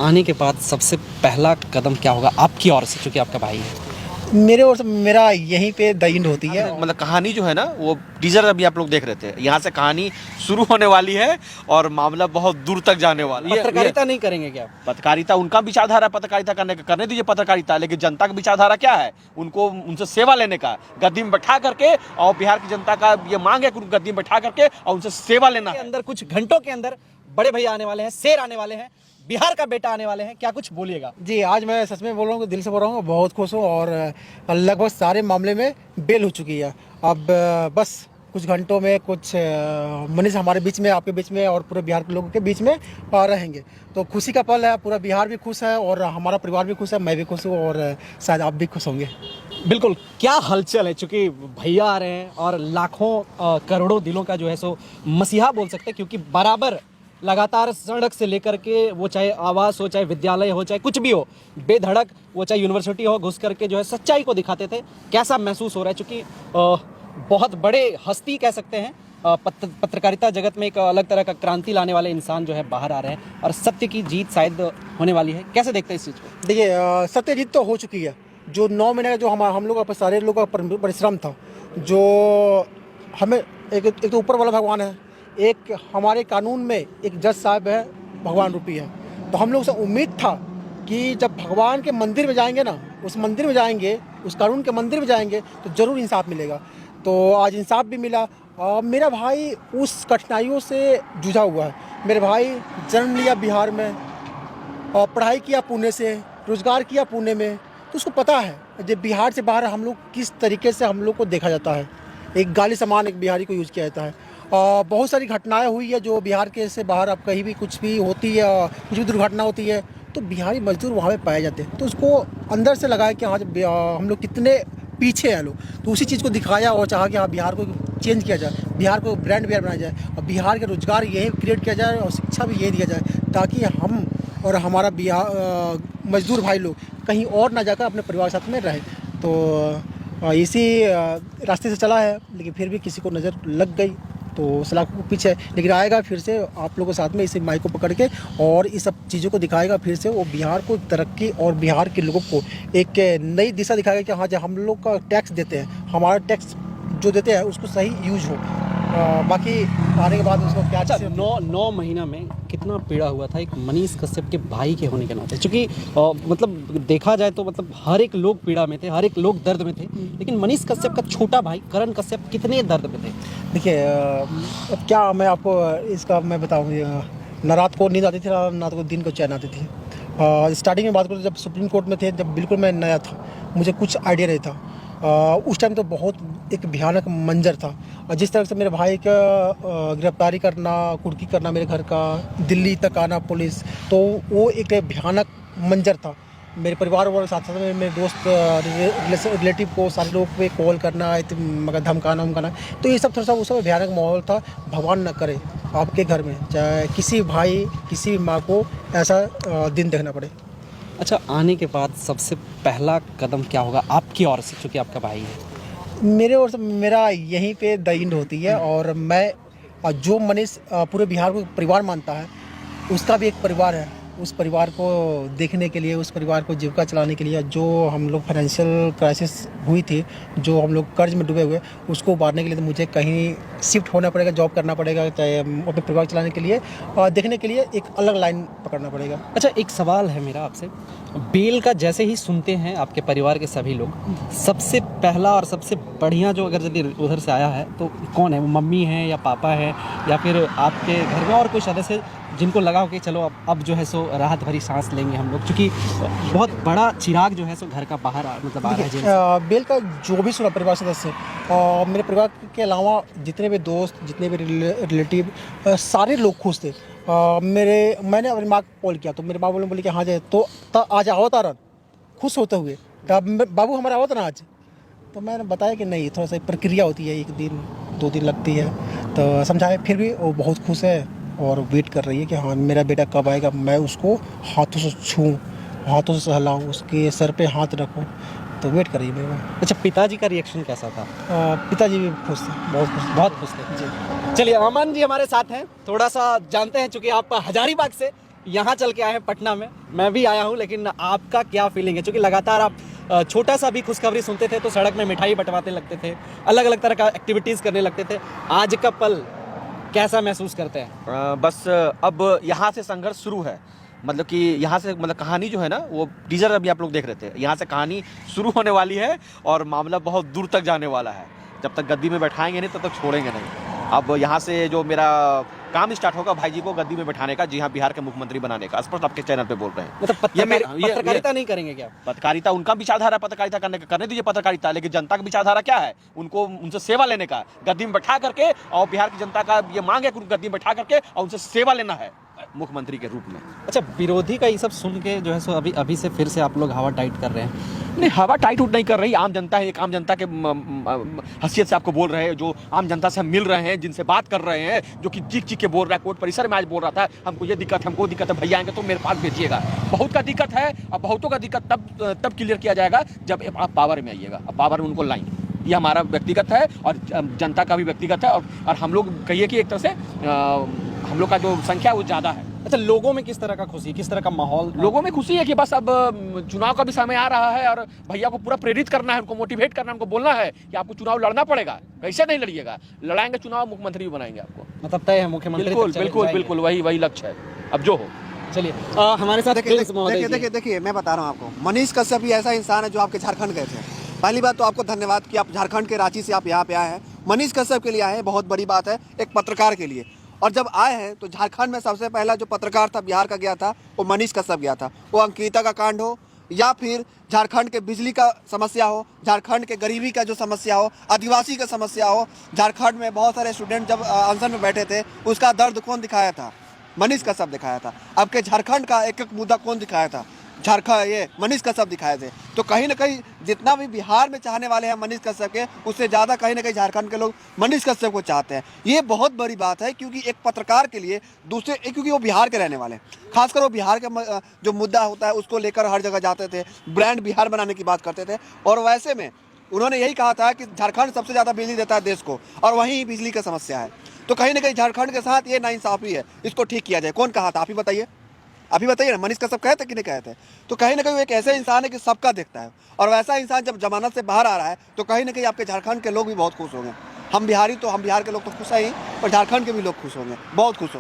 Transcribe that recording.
आने के बाद सबसे पहला कदम क्या होगा आपकी ओर से, चूँकि आपका भाई है? मेरे ओर से मेरा यहीं पे द एंड होती है। मतलब कहानी जो है ना वो टीजर अभी आप लोग देख रहे थे, यहाँ से कहानी शुरू होने वाली है और मामला बहुत दूर तक जाने वाला है। पत्रकारिता नहीं करेंगे क्या? पत्रकारिता उनका विचारधारा, पत्रकारिता करने दीजिए पत्रकारिता, लेकिन जनता का विचारधारा क्या है? उनको उनसे सेवा लेने का, गद्दी में बैठा करके, और बिहार की जनता का ये मांग है कि उनको गद्दी में बैठा करके और उनसे सेवा लेना के है। अंदर कुछ घंटों के अंदर बड़े भैया आने वाले हैं, शेर आने वाले हैं, बिहार का बेटा आने वाले हैं, क्या कुछ बोलिएगा? जी, आज मैं सच में बोल रहा हूँ, दिल से बोल रहा हूँ, बहुत खुश हूँ और लगभग सारे मामले में बेल हो चुकी है। अब बस कुछ घंटों में कुछ मनीष हमारे बीच में, आपके बीच में और पूरे बिहार के लोगों के बीच में रहेंगे। तो खुशी का पल है, पूरा बिहार भी खुश है और हमारा परिवार भी खुश है, मैं भी खुश हूँ और शायद आप भी खुश होंगे। बिल्कुल, क्या हलचल है, चूंकि भैया आ रहे हैं और लाखों करोड़ों दिलों का जो है सो मसीहा बोल सकते हैं, क्योंकि बराबर लगातार सड़क से लेकर के वो चाहे आवास हो, चाहे विद्यालय हो, चाहे कुछ भी हो, बेधड़क वो चाहे यूनिवर्सिटी हो, घुस करके जो है सच्चाई को दिखाते थे। कैसा महसूस हो रहा है, चूँकि बहुत बड़े हस्ती कह सकते हैं, पत्रकारिता जगत में एक अलग तरह का क्रांति लाने वाले इंसान जो है बाहर आ रहे हैं और सत्य की जीत शायद होने वाली है। कैसे देखते हैं इस चीज़ को? देखिए, सत्य जीत तो हो चुकी है। जो 9 महीने का जो हम लोग का सारे लोगों का परिश्रम था, जो हमें एक तो ऊपर वाला भगवान है, एक हमारे कानून में एक जज साहब है, भगवान रूपी है। तो हम लोग से उम्मीद था कि जब भगवान के मंदिर में जाएंगे ना, उस मंदिर में जाएंगे, उस कानून के मंदिर में जाएंगे तो ज़रूर इंसाफ मिलेगा। तो आज इंसाफ भी मिला। मेरा भाई उस कठिनाइयों से जूझा हुआ है। मेरे भाई जन्म लिया बिहार में और पढ़ाई किया पुणे से, रोज़गार किया पुणे में, तो उसको पता है जब बिहार से बाहर हम लोग किस तरीके से हम लोग को देखा जाता है। एक गाली समान एक बिहारी को यूज़ किया जाता है। बहुत सारी घटनाएं हुई है जो बिहार के से बाहर, अब कहीं भी कुछ भी होती है, कुछ भी दुर्घटना होती है तो बिहारी मजदूर वहाँ पे पाए जाते हैं। तो उसको अंदर से लगा कि हाँ, जब हम लोग कितने पीछे हैं लोग, तो उसी चीज़ को दिखाया और चाहा कि हाँ, बिहार को चेंज किया जाए, बिहार को ब्रांड बिहार बनाया जाए और बिहार के रोज़गार यही क्रिएट किया जाए और शिक्षा भी यही दिया जाए, ताकि हम और हमारा बिहार मजदूर भाई लोग कहीं और ना जाकर अपने परिवार के साथ में रहे। तो इसी रास्ते से चला है, लेकिन फिर भी किसी को नज़र लग गई तो सलाखों को पीछे, लेकिन आएगा फिर से आप लोगों के साथ में इसी माइक को पकड़ के और इस सब चीज़ों को दिखाएगा फिर से। वो बिहार को तरक्की और बिहार के लोगों को एक नई दिशा दिखाएगा कि हाँ, जब हम लोग का टैक्स देते हैं, हमारा टैक्स जो देते हैं उसको सही यूज हो। बाकी आने के बाद उसको क्या। अच्छा, 9 महीना में कितना पीड़ा हुआ था एक मनीष कश्यप के भाई के होने के नाते, क्योंकि मतलब देखा जाए तो मतलब हर एक लोग पीड़ा में थे, हर एक लोग दर्द में थे, लेकिन मनीष कश्यप का छोटा भाई करण कश्यप कितने दर्द में थे? देखिए, अब क्या मैं आपको इसका मैं बताऊँ, ना रात को नींद आती थी ना तो दिन को चैन आती थी। स्टार्टिंग में बात करूँ, जब सुप्रीम कोर्ट में थे, जब बिल्कुल मैं नया था, मुझे कुछ आइडिया नहीं था। उस टाइम तो बहुत एक भयानक मंजर था और जिस तरह से मेरे भाई का गिरफ्तारी करना, कुर्की करना मेरे घर का, दिल्ली तक आना पुलिस, तो वो एक भयानक मंजर था। मेरे परिवार वालों के साथ साथ में मेरे दोस्त, रिलेटिव को, सारे लोग पे कॉल करना, मगर धमकाना उमकाना, तो ये सब थोड़ा सा उस समय भयानक माहौल था। भगवान न करे आपके घर में चाहे किसी भाई, किसी माँ को ऐसा दिन देखना पड़े। अच्छा, आने के बाद सबसे पहला कदम क्या होगा आपकी ओर से, चूँकि आपका भाई है? मेरे ओर से मेरा यहीं पे द एंड होती है और मैं जो मनीष पूरे बिहार को परिवार मानता है, उसका भी एक परिवार है। उस परिवार को देखने के लिए, उस परिवार को जीविका चलाने के लिए, जो हम लोग फाइनेंशियल क्राइसिस हुई थी, जो हम लोग कर्ज में डूबे हुए, उसको उबारने के लिए तो मुझे कहीं शिफ्ट होना पड़ेगा, जॉब करना पड़ेगा, चाहे अपने परिवार चलाने के लिए और देखने के लिए एक अलग लाइन पकड़ना पड़ेगा। अच्छा, एक सवाल है मेरा आपसे, बेल का जैसे ही सुनते हैं आपके परिवार के सभी लोग, सबसे पहला और सबसे बढ़िया जो अगर यदि उधर से आया है तो कौन है? वो मम्मी है या पापा है या फिर आपके घर में और कोई सदस्य जिनको लगा हो कि चलो अब जो है सो राहत भरी सांस लेंगे हम लोग, क्योंकि बहुत बड़ा चिराग जो है सो घर का बाहर आ रहा है जेल से? बेल का जो भी सुना परिवार सदस्य और मेरे परिवार के अलावा जितने भी दोस्त, जितने भी रिलेटिव, सारे लोग खुश थे। मैंने अपनी माँ को कॉल किया तो मेरे बाबू ने बोले कि हाँ जाए, तो आज आवत आ रहा, खुश होते हुए, बाबू हमारा आवत ना आज। तो मैंने बताया कि नहीं, थोड़ा सा प्रक्रिया होती है, 1 दिन 2 दिन लगती है, तो समझाया। फिर भी वो बहुत खुश है और वेट कर रही है कि हाँ, मेरा बेटा कब आएगा, मैं उसको हाथों से छूऊं, हाथों से सहलाऊं, उसके सर पे हाथ रखूं, तो वेट कर रही है मेरा। अच्छा, पिताजी का रिएक्शन कैसा था? पिताजी भी खुश थे, बहुत खुश थे जी। चलिए, अमन जी हमारे साथ हैं, थोड़ा सा जानते हैं, चूँकि आप हजारीबाग से, यहाँ चल के आए हैं पटना में, मैं भी आया हूँ, लेकिन आपका क्या फीलिंग है? क्योंकि लगातार आप छोटा सा भी खुशखबरी सुनते थे तो सड़क में मिठाई बंटवाते लगते थे, अलग अलग तरह का एक्टिविटीज़ करने लगते थे। आज का पल कैसा महसूस करते हैं? बस अब यहाँ से संघर्ष शुरू है। मतलब कि यहाँ से मतलब कहानी जो है ना, वो टीजर अभी आप लोग देख रहे थे, यहाँ से कहानी शुरू होने वाली है और मामला बहुत दूर तक जाने वाला है। जब तक गद्दी में बैठाएंगे नहीं तब तक छोड़ेंगे नहीं। अब यहाँ से जो मेरा काम स्टार्ट होगा भाई जी को गद्दी में बैठाने का, जी हाँ, बिहार के मुख्यमंत्री बनाने का, स्पष्ट आपके चैनल पे बोल रहे हैं। मतलब पत्रकारिता नहीं करेंगे क्या? पत्रकारिता उनका विचारधारा, पत्रकारिता करने दीजिए पत्रकारिता, लेकिन जनता का विचारधारा क्या है? उनको उनसे सेवा लेने का, गद्दी में बैठा करके, और बिहार की जनता का ये मांग है कि गद्दी में बैठा करके और उनसे सेवा लेना है मुख्यमंत्री के रूप में। अच्छा, विरोधी का ये सब सुन के जो है सो अभी से फिर से आप लोग हवा टाइट कर रहे हैं? नहीं, हवा टाइट उठ नहीं कर रही। आम जनता है, एक आम जनता के हैसियत से आपको बोल रहे हैं, जो आम जनता से हम मिल रहे हैं, जिनसे बात कर रहे हैं, जो कि चीख चीख के बोल रहा है। कोर्ट परिसर में आज बोल रहा था, हमको ये दिक्कत है, हमको दिक्कत है, भैया आएंगे तो मेरे पास भेजिएगा। बहुत का दिक्कत है, अब बहुतों का दिक्कत तब क्लियर किया जाएगा जब आप पावर में आइएगा। अब पावर में उनको लाइन, ये हमारा व्यक्तिगत है और जनता का भी व्यक्तिगत है। और हम लोग कहिए कि एक तरह से हम लोग का जो संख्या वो ज़्यादा है। अच्छा, लोगों में किस तरह का खुशी, किस तरह का माहौल? लोगों में खुशी है कि बस अब चुनाव का भी समय आ रहा है और भैया को पूरा प्रेरित करना है, उनको मोटिवेट करना है, उनको बोलना है कि आपको चुनाव लड़ना पड़ेगा, कैसे नहीं लड़िएगा, लड़ाएंगे चुनाव, मुख्यमंत्री भी बनाएंगे आपको। मतलब तय है मुख्यमंत्री? बिल्कुल बिल्कुल बिल्कुल, वही लक्ष्य है, अब जो हो। चलिए, हमारे साथ देखिए मैं बता रहा हूँ आपको, मनीष कश्यप ही ऐसा इंसान है जो आपके झारखंड गए थे। पहली बात तो आपको धन्यवाद कि आप झारखंड के रांची से आप यहाँ पे आए हैं। मनीष कश्यप के लिए आए हैं, बहुत बड़ी बात है एक पत्रकार के लिए। और जब आए हैं तो झारखंड में सबसे पहला जो पत्रकार था बिहार का गया था, वो मनीष कश्यप गया था। वो अंकिता का कांड हो या फिर झारखंड के बिजली का समस्या हो, झारखंड के गरीबी का जो समस्या हो, आदिवासी का समस्या हो, झारखंड में बहुत सारे स्टूडेंट जब अनशन में बैठे थे, उसका दर्द कौन दिखाया था? मनीष कश्यप दिखाया था। अब के झारखंड का एक एक मुद्दा कौन दिखाया था? ये मनीष कश्यप दिखाए थे। तो कहीं ना कहीं जितना भी बिहार में चाहने वाले हैं मनीष कश्यप के, उससे ज़्यादा कहीं ना कहीं झारखंड के लोग मनीष कश्यप को चाहते हैं। ये बहुत बड़ी बात है, क्योंकि एक पत्रकार के लिए दूसरे, क्योंकि वो बिहार के रहने वाले हैं, खासकर वो बिहार का जो मुद्दा होता है उसको लेकर हर जगह जाते थे, ब्रांड बिहार बनाने की बात करते थे। और वैसे में उन्होंने यही कहा था कि झारखंड सबसे ज़्यादा बिजली देता है देश को, और वहीं बिजली की समस्या है। तो कहीं ना कहीं झारखंड के साथ ये नाइंसाफ़ी है, इसको ठीक किया जाए। कौन कहा था? आप ही बताइए, अभी बताइए ना, मनीष कश्यप कहे थे कि नहीं कहे थे? तो कहीं ना कहीं वो एक ऐसे इंसान है कि सबका देखता है, और वैसा इंसान जब जमानत से बाहर आ रहा है तो कहीं ना कहीं आपके झारखंड के लोग भी बहुत खुश होंगे। हम बिहारी तो, हम बिहार के लोग तो खुश हैं ही, और झारखंड के भी लोग खुश होंगे, बहुत खुश होंगे।